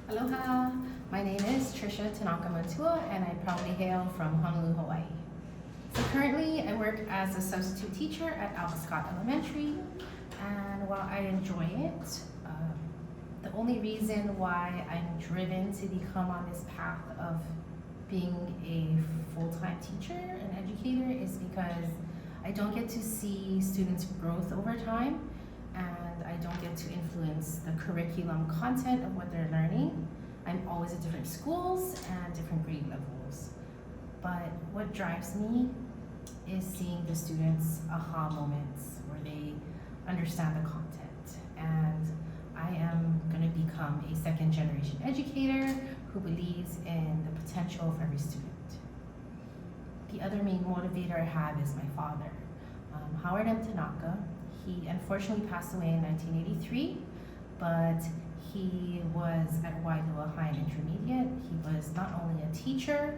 Aloha, my name is Trisha Tanaka Mantua and I proudly hail from Honolulu, Hawaii. So currently I work as a substitute teacher at Alpha Scott Elementary, and while I enjoy it, the only reason why I'm driven to become on this path of being a full-time teacher and educator is because I don't get to see students' growth over time, and I don't get to influence the curriculum content of what they're learning. I'm always at different schools and different grade levels. But what drives me is seeing the students' aha moments where they understand the content. And I am gonna become a second generation educator who believes in the potential of every student. The other main motivator I have is my father, Howard M. Tanaka. He unfortunately passed away in 1983, but he was at Wailua High and Intermediate. He was not only a teacher,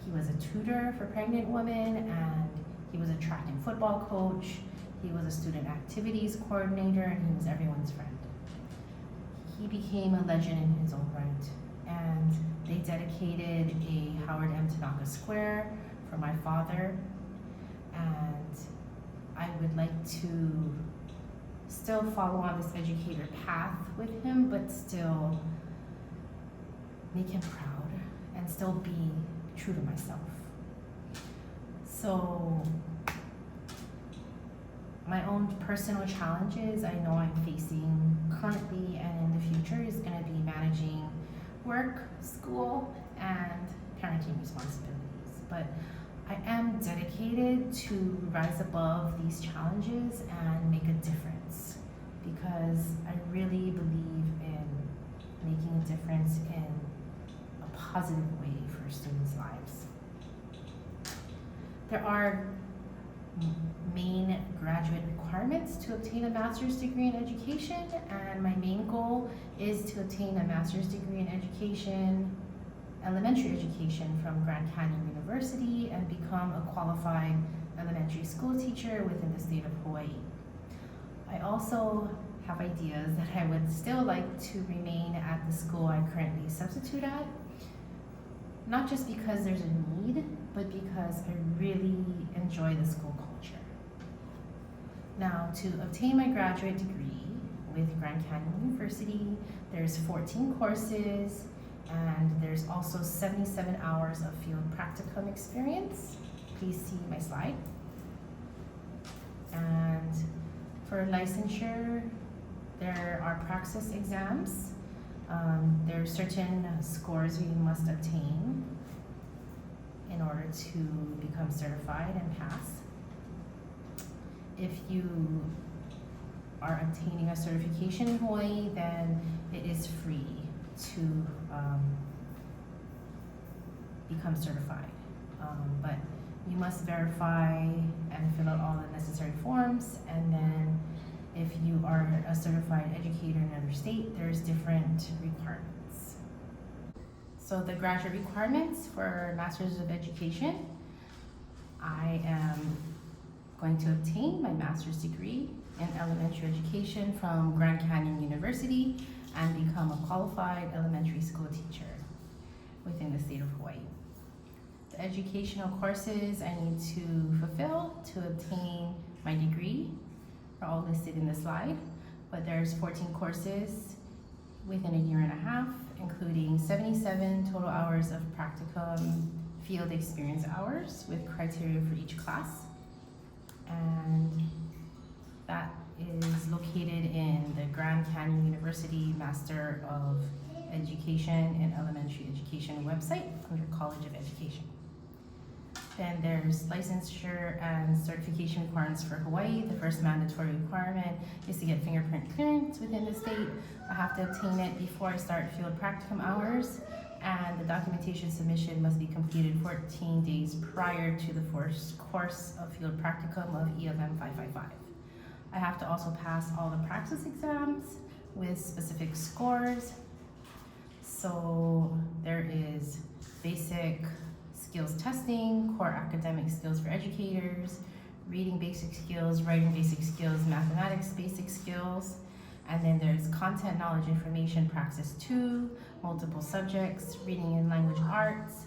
he was a tutor for pregnant women, and he was a track and football coach. He was a student activities coordinator, and he was everyone's friend. He became a legend in his own right, and they dedicated a Howard M. Tanaka Square for my father, and I would like to still follow on this educator path with him, but still make him proud and still be true to myself. So my own personal challenges I know I'm facing currently and in the future is going to be managing work, school, and parenting responsibilities. But I am dedicated to rise above these challenges and make a difference, because I really believe in making a difference in a positive way for students' lives. There are main graduate requirements to obtain a master's degree in education, and my main goal is to obtain a master's degree in education, elementary education from Grand Canyon University, and become a qualified elementary school teacher within the state of Hawaii. I also have ideas that I would still like to remain at the school I currently substitute at, not just because there's a need, but because I really enjoy the school culture. Now, to obtain my graduate degree with Grand Canyon University, there's 14 courses, and there's also 77 hours of field practicum experience. Please see my slide. And for licensure, there are praxis exams. There are certain scores we must obtain in order to become certified and pass. If you are obtaining a certification in Hawaii, then it is free to become certified. But you must verify and fill out all the necessary forms, and then if you are a certified educator in another state, there's different requirements. So the graduate requirements for Masters of Education, I am going to obtain my master's degree in elementary education from Grand Canyon University and become a qualified elementary school teacher within the state of Hawaii. The educational courses I need to fulfill to obtain my degree are all listed in the slide, but there's 14 courses within a year and a half, including 77 total hours of practicum field experience hours with criteria for each class. And that is located in the Grand Canyon University Master of Education and Elementary Education website under College of Education. Then there's licensure and certification requirements for Hawaii. The first mandatory requirement is to get fingerprint clearance within the state. I have to obtain it before I start field practicum hours, and the documentation submission must be completed 14 days prior to the first course of field practicum of ELM 555. I have to also pass all the praxis exams with specific scores. So there is basic skills testing, core academic skills for educators, reading basic skills, writing basic skills, mathematics basic skills. And then there's content, knowledge, information, praxis 2, multiple subjects, reading and language arts,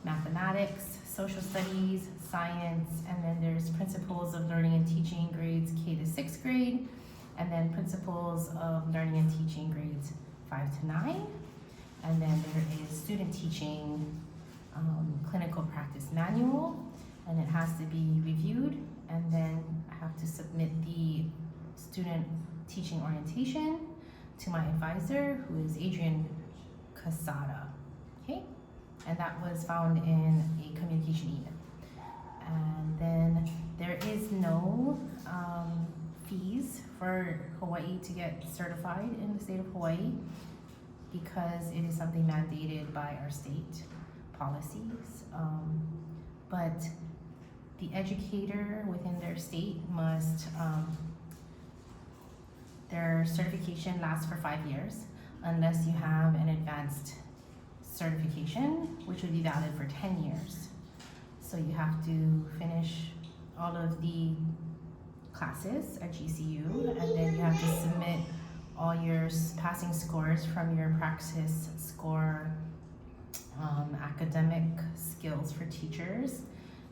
mathematics, social studies, science, and then there's principles of learning and teaching grades K to 6th grade, and then principles of learning and teaching grades 5 to 9. And then there is student teaching clinical practice manual, and it has to be reviewed, and then I have to submit the student teaching orientation to my advisor, who is Adrian Casada, okay? And that was found in a communication email. And then there is no fees for Hawaii to get certified in the state of Hawaii, because it is something mandated by our state policies. But the educator within their state must, their certification lasts for 5 years, unless you have an advanced certification, which would be valid for 10 years. So you have to finish all of the classes at GCU, and then you have to submit all your passing scores from your praxis score, academic skills for teachers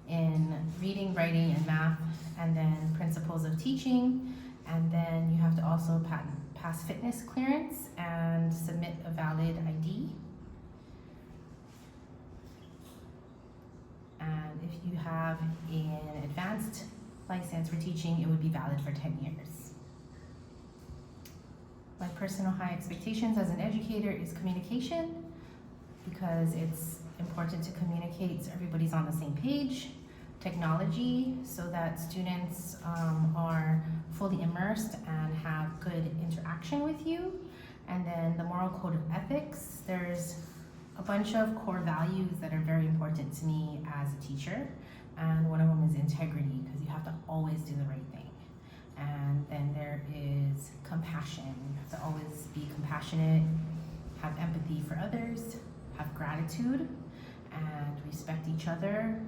in reading, writing, and math, and then principles of teaching. And then you have to also pass fitness clearance and submit a valid ID. And if you have an advanced license for teaching, it would be valid for 10 years. My personal high expectations as an educator is communication, because it's important to communicate so everybody's on the same page. Technology, so that students are fully immersed and have good interaction with you. And then the moral code of ethics, there's a bunch of core values that are very important to me as a teacher. And one of them is integrity, because you have to always do the right thing. And then there is compassion. You have to always be compassionate, have empathy for others, have gratitude, and respect each other.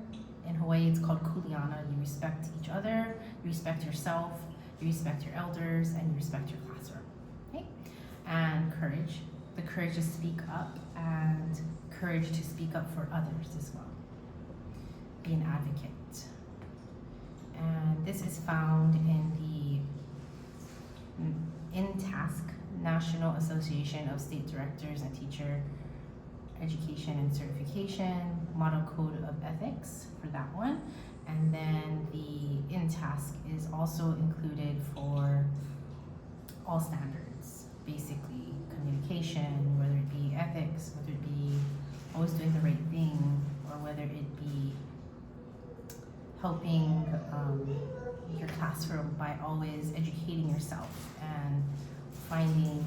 In Hawaii, it's called kuleana. You respect each other, you respect yourself, you respect your elders, and you respect your classroom. Okay? And courage, the courage to speak up, and courage to speak up for others as well. Be an advocate. And this is found in the INTASC, National Association of State Directors and Teacher Education and Certification, Model Code of Ethics for that one. And then the INTASC is also included for all standards, basically communication, whether it be ethics, whether it be always doing the right thing, or whether it be helping your classroom by always educating yourself and finding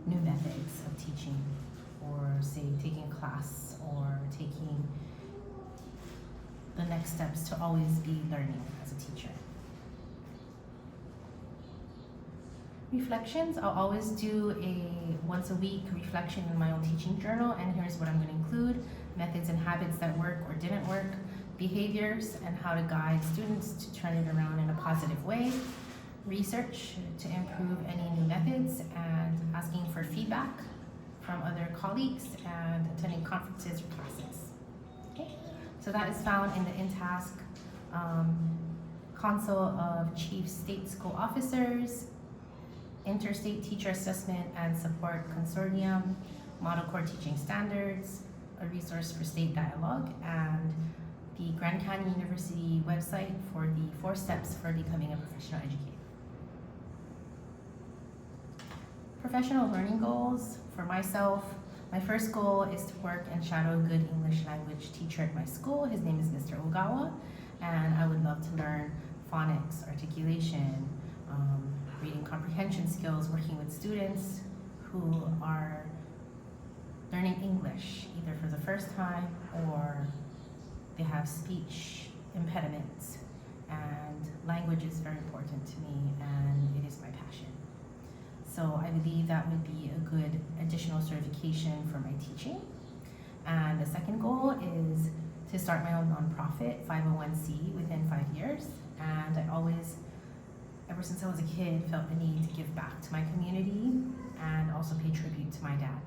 new methods of teaching, or say taking a class, or taking the next steps to always be learning as a teacher. Reflections, I'll always do a once a week reflection in my own teaching journal, and here's what I'm going to include: methods and habits that work or didn't work, behaviors and how to guide students to turn it around in a positive way, research to improve any new methods, and asking for feedback from other colleagues, and attending conferences or classes. Okay, so that is found in the INTASC Council of Chief State School Officers, Interstate Teacher Assessment and Support Consortium, Model Core Teaching Standards, a resource for state dialogue, and the Grand Canyon University website for the 4 steps for becoming a professional educator. Professional learning goals for myself. My first goal is to work and shadow a good English language teacher at my school. His name is Mr. Ogawa, and I would love to learn phonics, articulation, reading comprehension skills, working with students who are learning English either for the first time or they have speech impediments. And language is very important to me, and it is my passion. So I believe that would be a good additional certification for my teaching. And the second goal is to start my own nonprofit, 501c, within 5 years. And ever since I was a kid, felt the need to give back to my community and also pay tribute to my dad.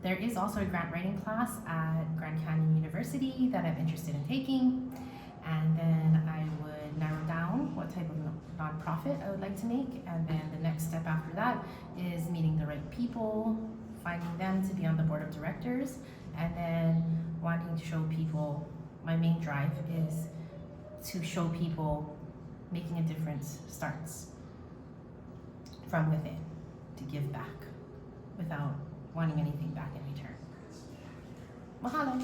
There is also a grant writing class at Grand Canyon University that I'm interested in taking, and then I would narrow down what type of nonprofit I would like to make, and then the next step after that is meeting the right people, finding them to be on the board of directors, and then wanting to show people. My main drive is to show people making a difference starts from within, to give back without wanting anything back in return. Mahalo.